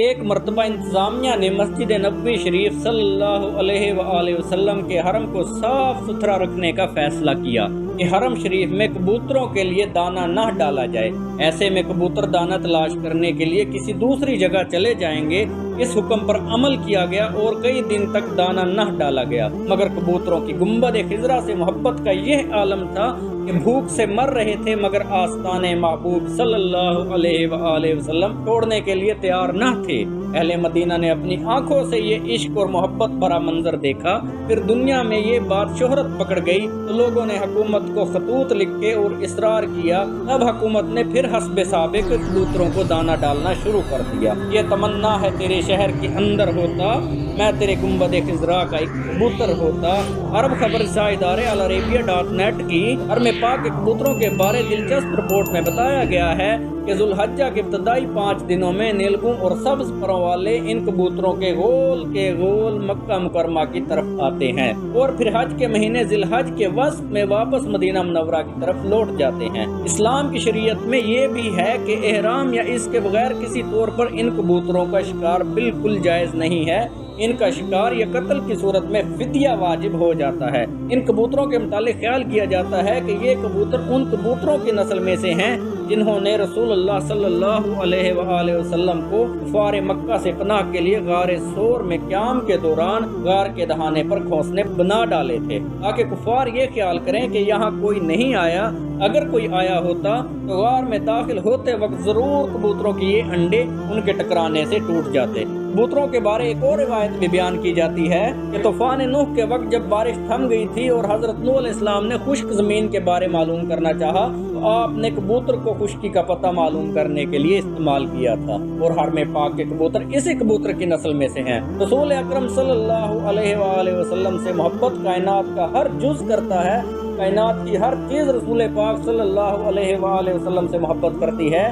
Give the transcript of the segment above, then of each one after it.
ایک مرتبہ انتظامیہ نے مسجد نبوی شریف صلی اللہ علیہ وآلہ وسلم کے حرم کو صاف ستھرا رکھنے کا فیصلہ کیا کہ حرم شریف میں کبوتروں کے لیے دانہ نہ ڈالا جائے۔ ایسے میں کبوتر دانہ تلاش کرنے کے لیے کسی دوسری جگہ چلے جائیں گے۔ اس حکم پر عمل کیا گیا اور کئی دن تک دانہ نہ ڈالا گیا، مگر کبوتروں کی گنبد خضرا سے محبت کا یہ عالم تھا کہ بھوک سے مر رہے تھے، مگر آستان محبوب صلی اللہ علیہ وآلہ وسلم توڑنے کے لیے تیار نہ تھے۔ اہل مدینہ نے اپنی آنکھوں سے یہ عشق اور محبت بھرا منظر دیکھا۔ پھر دنیا میں یہ بات شہرت پکڑ گئی تو لوگوں نے حکومت کو خطوط لکھے اور اصرار کیا۔ اب حکومت نے پھر حسب سابق کبوتروں کو دانہ ڈالنا شروع کر دیا۔ یہ تمنا ہے تیرے شہر کے اندر ہوتا، میں تیرے گنبد خضرا کا ایک کبوتر ہوتا۔ عرب خبر رساں ادارے العربیہ.net کی حرم پاک کے کبوتروں کے بارے دلچسپ رپورٹ میں بتایا گیا ہے کہ ذو الحجہ کے ابتدائی 5 دنوں میں نیلگوں اور سبز پروں والے ان کبوتروں کے غول مکہ مکرمہ کی طرف آتے ہیں اور پھر حج کے مہینے ذی الحج کے وسط میں واپس مدینہ منورہ کی طرف لوٹ جاتے ہیں۔ اسلام کی شریعت میں یہ بھی ہے کہ احرام یا اس کے بغیر کسی طور پر ان کبوتروں کا شکار بالکل جائز نہیں ہے۔ ان کا شکار یا قتل کی صورت میں فدیہ واجب ہو جاتا ہے۔ ان کبوتروں کے متعلق خیال کیا جاتا ہے کہ یہ کبوتر ان کبوتروں کی نسل میں سے ہیں جنہوں نے رسول اللہ صلی اللہ علیہ وآلہ وسلم کو کفار مکہ سے پناہ کے لیے غار ثور میں قیام کے دوران غار کے دہانے پر گھونسلے بنا ڈالے تھے تاکہ کفار یہ خیال کریں کہ یہاں کوئی نہیں آیا۔ اگر کوئی آیا ہوتا تو غار میں داخل ہوتے وقت ضرور کبوتروں کی یہ انڈے ان کے ٹکرانے سے ٹوٹ جاتے۔ کبوتروں کے بارے ایک اور روایت بھی بیان کی جاتی ہے کہ طوفان نوح کے وقت جب بارش تھم گئی تھی اور حضرت نوح علیہ السلام نے خشک زمین کے بارے معلوم کرنا چاہا تو آپ نے کبوتر کو خشکی کا پتہ معلوم کرنے کے لیے استعمال کیا تھا، اور حرم پاک کے کبوتر اسی کبوتر کی نسل میں سے ہیں۔ رسول اکرم صلی اللہ علیہ وآلہ وسلم سے محبت کائنات کا ہر جز کرتا ہے۔ کائنات کی ہر چیز رسول پاک صلی اللہ علیہ وآلہ وسلم سے محبت کرتی ہے۔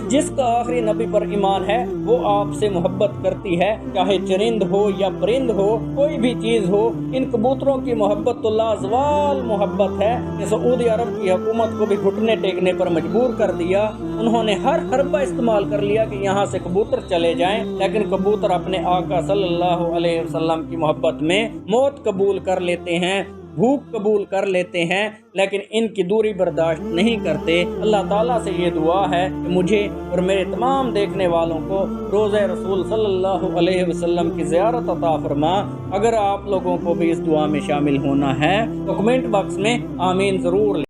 جس کا آخری نبی پر ایمان ہے وہ آپ سے محبت کرتی ہے، چاہے چرند ہو یا پرند ہو، کوئی بھی چیز ہو۔ ان کبوتروں کی محبت تو لازوال محبت ہے کہ سعودی عرب کی حکومت کو بھی گھٹنے ٹیکنے پر مجبور کر دیا۔ انہوں نے ہر حربہ استعمال کر لیا کہ یہاں سے کبوتر چلے جائیں، لیکن کبوتر اپنے آقا صلی اللہ علیہ وسلم کی محبت میں موت قبول کر لیتے ہیں، بھوک قبول کر لیتے ہیں، لیکن ان کی دوری برداشت نہیں کرتے۔ اللہ تعالیٰ سے یہ دعا ہے کہ مجھے اور میرے تمام دیکھنے والوں کو روضہ رسول صلی اللہ علیہ وسلم کی زیارت عطا فرما۔ اگر آپ لوگوں کو بھی اس دعا میں شامل ہونا ہے تو کمنٹ باکس میں آمین ضرور